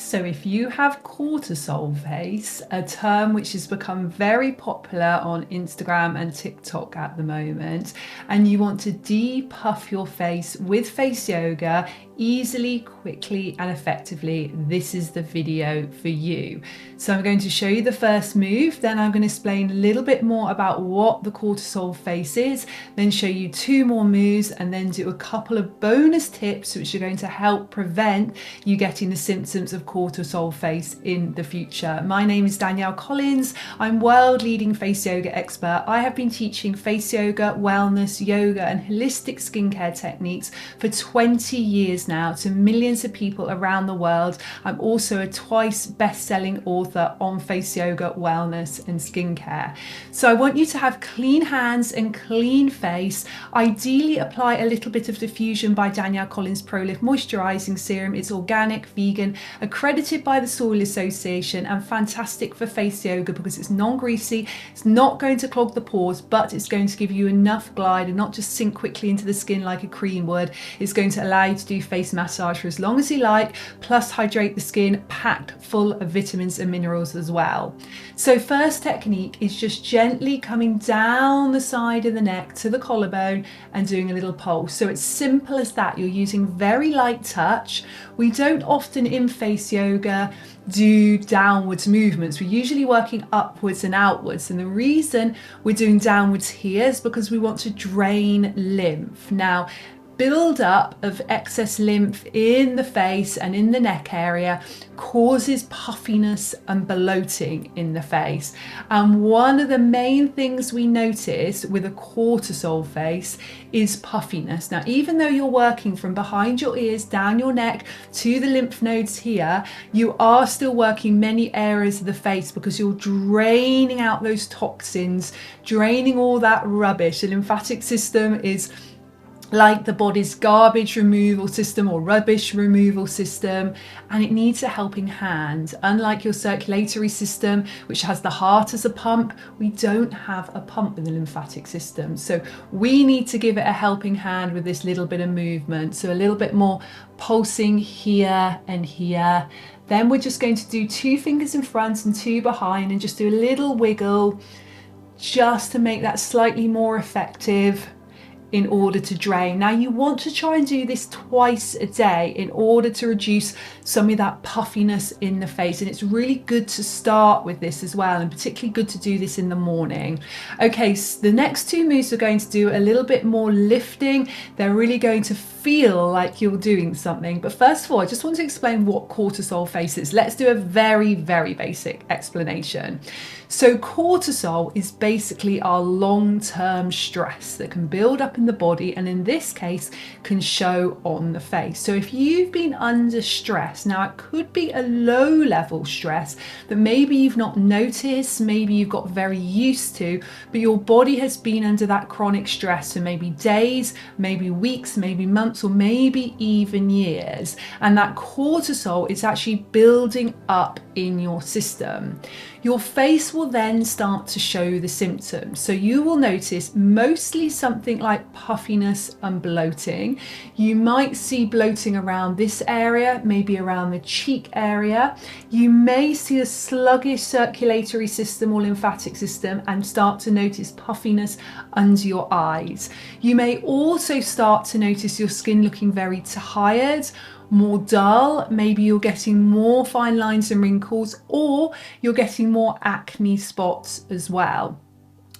So if you have cortisol face, a term which has become very popular on Instagram and TikTok at the moment, and you want to depuff your face with face yoga easily, quickly and effectively, this is the video for you. So I'm going to show you the first move, then I'm going to explain a little bit more about what the cortisol face is, then show you 2 more moves, and then do a couple of bonus tips which are going to help prevent you getting the symptoms of cortisol face in the future. My name is Danielle Collins. I'm world leading face yoga expert. I have been teaching face yoga, wellness, yoga and holistic skincare techniques for 20 years now to millions of people around the world. I'm also a twice best-selling author on face yoga, wellness and skincare. So I want you to have clean hands and clean face. Ideally apply a little bit of diffusion by Danielle Collins Pro Lift Moisturizing Serum. It's organic, vegan, accredited by the Soil Association and fantastic for face yoga because it's non-greasy, it's not going to clog the pores, but it's going to give you enough glide and not just sink quickly into the skin like a cream would. It's going to allow you to do face massage for as long as you like, plus hydrate the skin, packed full of vitamins and minerals as well. So first technique is just gently coming down the side of the neck to the collarbone and doing a little pulse. So it's simple as that. You're using very light touch. We don't often in face yoga do downwards movements. We're usually working upwards and outwards, and the reason we're doing downwards here is because we want to drain lymph. Now, build up of excess lymph in the face and in the neck area causes puffiness and bloating in the face. And one of the main things we notice with a cortisol face is puffiness. Now, even though you're working from behind your ears, down your neck to the lymph nodes here, you are still working many areas of the face because you're draining out those toxins, draining all that rubbish. The lymphatic system is like the body's garbage removal system or rubbish removal system, and it needs a helping hand. Unlike your circulatory system, which has the heart as a pump, we don't have a pump in the lymphatic system. So we need to give it a helping hand with this little bit of movement. So a little bit more pulsing here and here. Then we're just going to do 2 fingers in front and 2 behind and just do a little wiggle just to make that slightly more effective in order to drain. Now you want to try and do this twice a day in order to reduce some of that puffiness in the face, and it's really good to start with this as well, and particularly good to do this in the morning. Okay, so the next 2 moves are going to do a little bit more lifting. They're really going to feel like you're doing something, but first of all I just want to explain what cortisol face is. Let's do a very basic explanation. So cortisol is basically our long-term stress that can build up in the body, and in this case can show on the face. So if you've been under stress, now it could be a low level stress that maybe you've not noticed, maybe you've got very used to, but your body has been under that chronic stress for maybe days, maybe weeks, maybe months, or maybe even years, and that cortisol is actually building up in your system. Your face will then start to show the symptoms. So you will notice mostly something like puffiness and bloating. You might see bloating around this area, maybe around the cheek area. You may see a sluggish circulatory system or lymphatic system and start to notice puffiness under your eyes. You may also start to notice your skin looking very tired, more dull, maybe you're getting more fine lines and wrinkles, or you're getting more acne spots as well.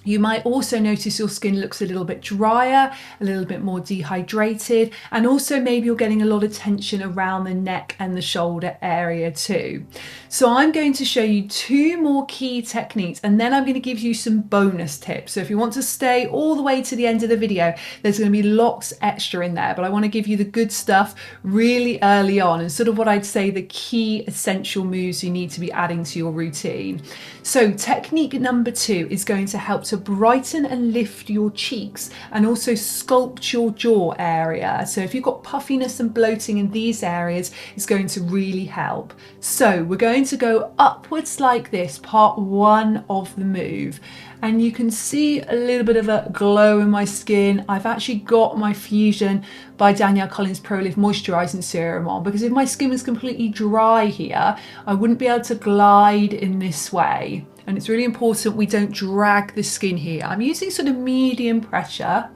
You might also notice your skin looks a little bit drier, a little bit more dehydrated, and also maybe you're getting a lot of tension around the neck and the shoulder area too. So I'm going to show you 2 more key techniques, and then I'm going to give you some bonus tips. So if you want to stay all the way to the end of the video, there's going to be lots extra in there, but I want to give you the good stuff really early on, and sort of what I'd say the key essential moves you need to be adding to your routine. So technique number 2 is going to help to brighten and lift your cheeks and also sculpt your jaw area. So if you've got puffiness and bloating in these areas, it's going to really help. So we're going to go upwards like this, part one of the move. And you can see a little bit of a glow in my skin. I've actually got my Fusion by Danielle Collins Pro Lift Moisturising Serum on, because if my skin was completely dry here, I wouldn't be able to glide in this way. And it's really important we don't drag the skin here. I'm using sort of medium pressure,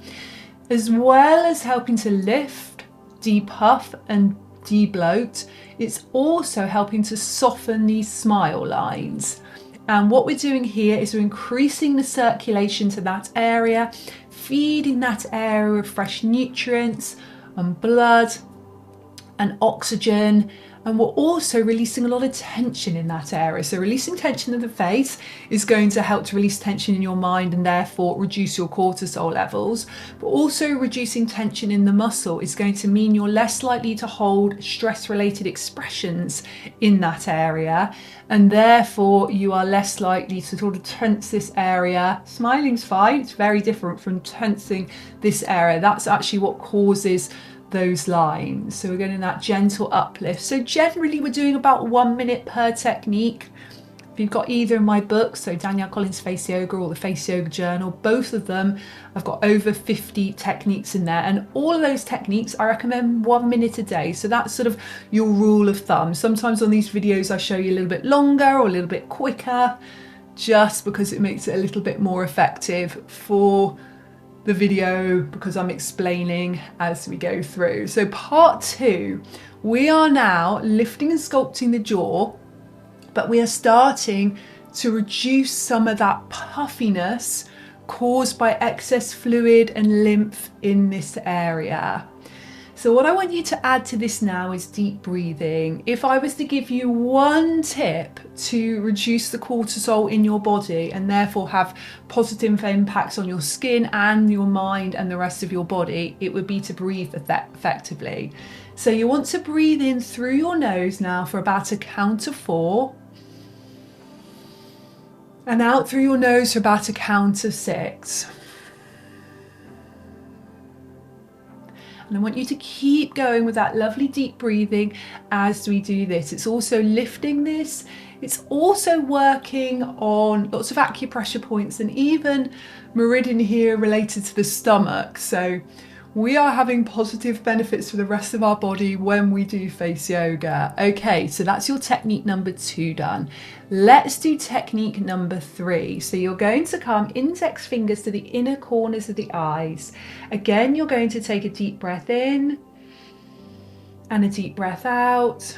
as well as helping to lift, depuff and debloat. It's also helping to soften these smile lines. And what we're doing here is we're increasing the circulation to that area, feeding that area with fresh nutrients and blood and oxygen. And we're also releasing a lot of tension in that area. So releasing tension in the face is going to help to release tension in your mind and therefore reduce your cortisol levels. But also reducing tension in the muscle is going to mean you're less likely to hold stress-related expressions in that area. And therefore you are less likely to sort of tense this area. Smiling's fine, it's very different from tensing this area. That's actually what causes those lines. So we're getting that gentle uplift. So generally we're doing about 1 minute per technique. If you've got either of my books, so Danielle Collins Face Yoga or the Face Yoga Journal, both of them, I've got over 50 techniques in there, and all of those techniques I recommend 1 minute a day. So that's sort of your rule of thumb. Sometimes on these videos I show you a little bit longer or a little bit quicker, just because it makes it a little bit more effective for the video, because I'm explaining as we go through. So part two, we are now lifting and sculpting the jaw, but we are starting to reduce some of that puffiness caused by excess fluid and lymph in this area. So what I want you to add to this now is deep breathing. If I was to give you one tip to reduce the cortisol in your body and therefore have positive impacts on your skin and your mind and the rest of your body, it would be to breathe effectively. So you want to breathe in through your nose now for about a count of 4, and out through your nose for about a count of 6. And I want you to keep going with that lovely deep breathing as we do this. It's also lifting this. It's also working on lots of acupressure points and even meridian here related to the stomach. So we are having positive benefits for the rest of our body when we do face yoga. Okay, so that's your technique number 2 done. Let's do technique number 3. So you're going to come index fingers to the inner corners of the eyes. Again, you're going to take a deep breath in and a deep breath out.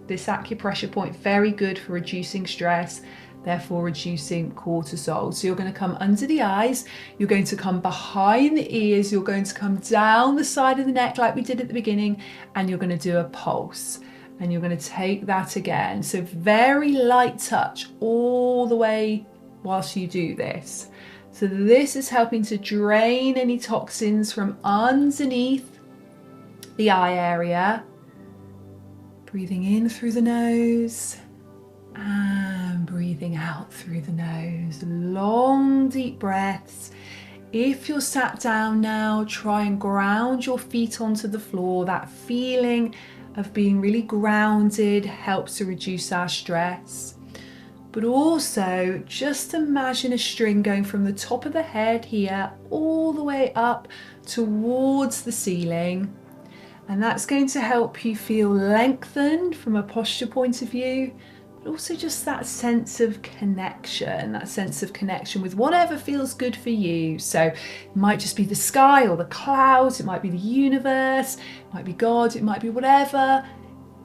This acupressure point, very good for reducing stress, therefore reducing cortisol. So you're going to come under the eyes, you're going to come behind the ears, you're going to come down the side of the neck like we did at the beginning, and you're going to do a pulse. And you're going to take that again. So very light touch all the way whilst you do this. So this is helping to drain any toxins from underneath the eye area. Breathing in through the nose and breathing out through the nose. Long deep breaths. If you're sat down now, try and ground your feet onto the floor. That feeling of being really grounded helps to reduce our stress. But also just imagine a string going from the top of the head here all the way up towards the ceiling. And that's going to help you feel lengthened from a posture point of view, but also just that sense of connection with whatever feels good for you. So it might just be the sky or the clouds, it might be the universe, it might be God, it might be whatever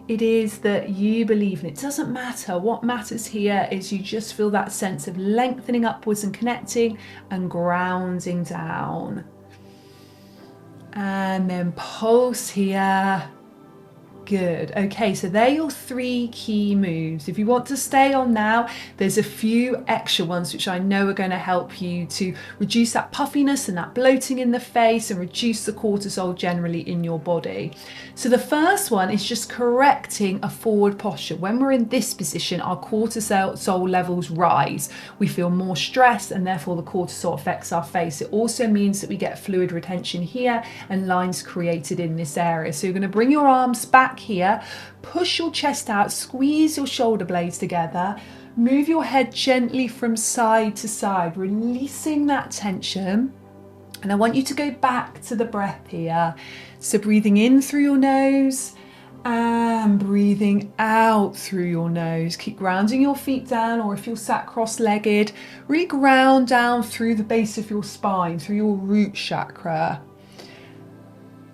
it is that you believe in. It doesn't matter. What matters here is you just feel that sense of lengthening upwards and connecting and grounding down. And then pulse here. Good. Okay, so they're your 3 key moves. If you want to stay on now, there's a few extra ones which I know are going to help you to reduce that puffiness and that bloating in the face and reduce the cortisol generally in your body. So the first one is just correcting a forward posture. When we're in this position, our cortisol levels rise. We feel more stressed and therefore the cortisol affects our face. It also means that we get fluid retention here and lines created in this area. So you're going to bring your arms back here, push your chest out, squeeze your shoulder blades together, move your head gently from side to side, releasing that tension. And I want you to go back to the breath here. So breathing in through your nose and breathing out through your nose. Keep grounding your feet down, or if you're sat cross-legged, really ground down through the base of your spine, through your root chakra.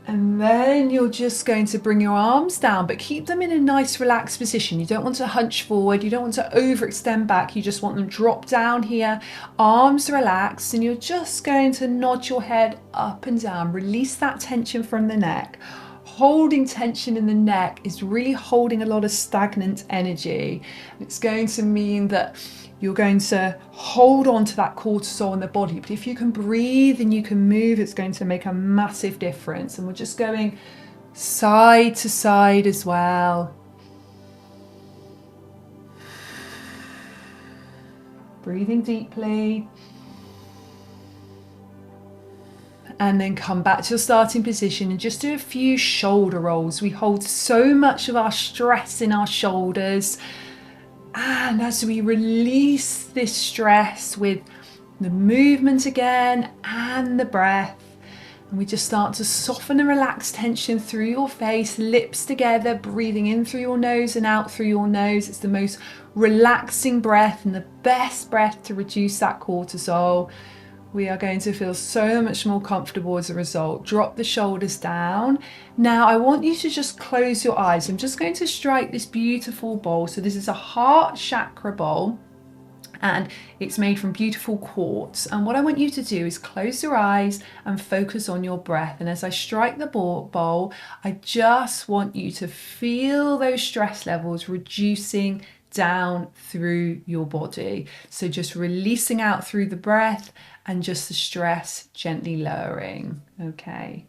And then you're just going to bring your arms down, but keep them in a nice relaxed position. You don't want to hunch forward, you don't want to overextend back, you just want them drop down here, arms relaxed, and you're just going to nod your head up and down. Release that tension from the neck. Holding tension in the neck is really holding a lot of stagnant energy. It's going to mean that you're going to hold on to that cortisol in the body. But if you can breathe and you can move, it's going to make a massive difference. And we're just going side to side as well. Breathing deeply. And then come back to your starting position and just do a few shoulder rolls. We hold so much of our stress in our shoulders. And as we release this stress with the movement again and the breath, and we just start to soften and relax tension through your face, lips together, breathing in through your nose and out through your nose. It's the most relaxing breath and the best breath to reduce that cortisol. We are going to feel so much more comfortable as a result. Drop the shoulders down. Now I want you to just close your eyes. I'm just going to strike this beautiful bowl. So this is a heart chakra bowl and it's made from beautiful quartz. And what I want you to do is close your eyes and focus on your breath. And as I strike the bowl, I just want you to feel those stress levels reducing down through your body. So just releasing out through the breath and just the stress gently lowering. Okay.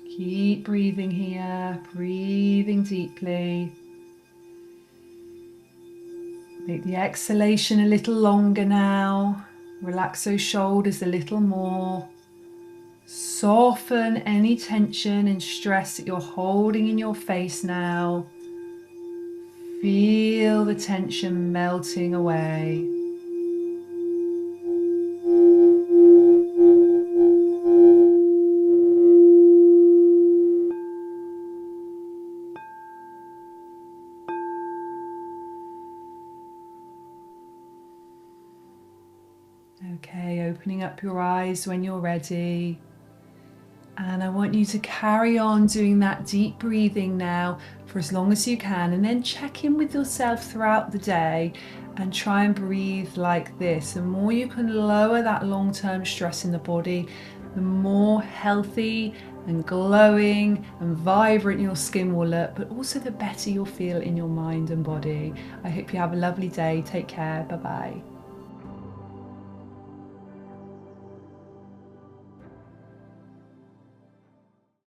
Keep breathing here, breathing deeply. Make the exhalation a little longer now. Relax those shoulders a little more. Soften any tension and stress that you're holding in your face now. Feel the tension melting away. Okay, opening up your eyes when you're ready. And I want you to carry on doing that deep breathing now for as long as you can, and then check in with yourself throughout the day and try and breathe like this. The more you can lower that long-term stress in the body, the more healthy and glowing and vibrant your skin will look, but also the better you'll feel in your mind and body. I hope you have a lovely day. Take care. Bye-bye.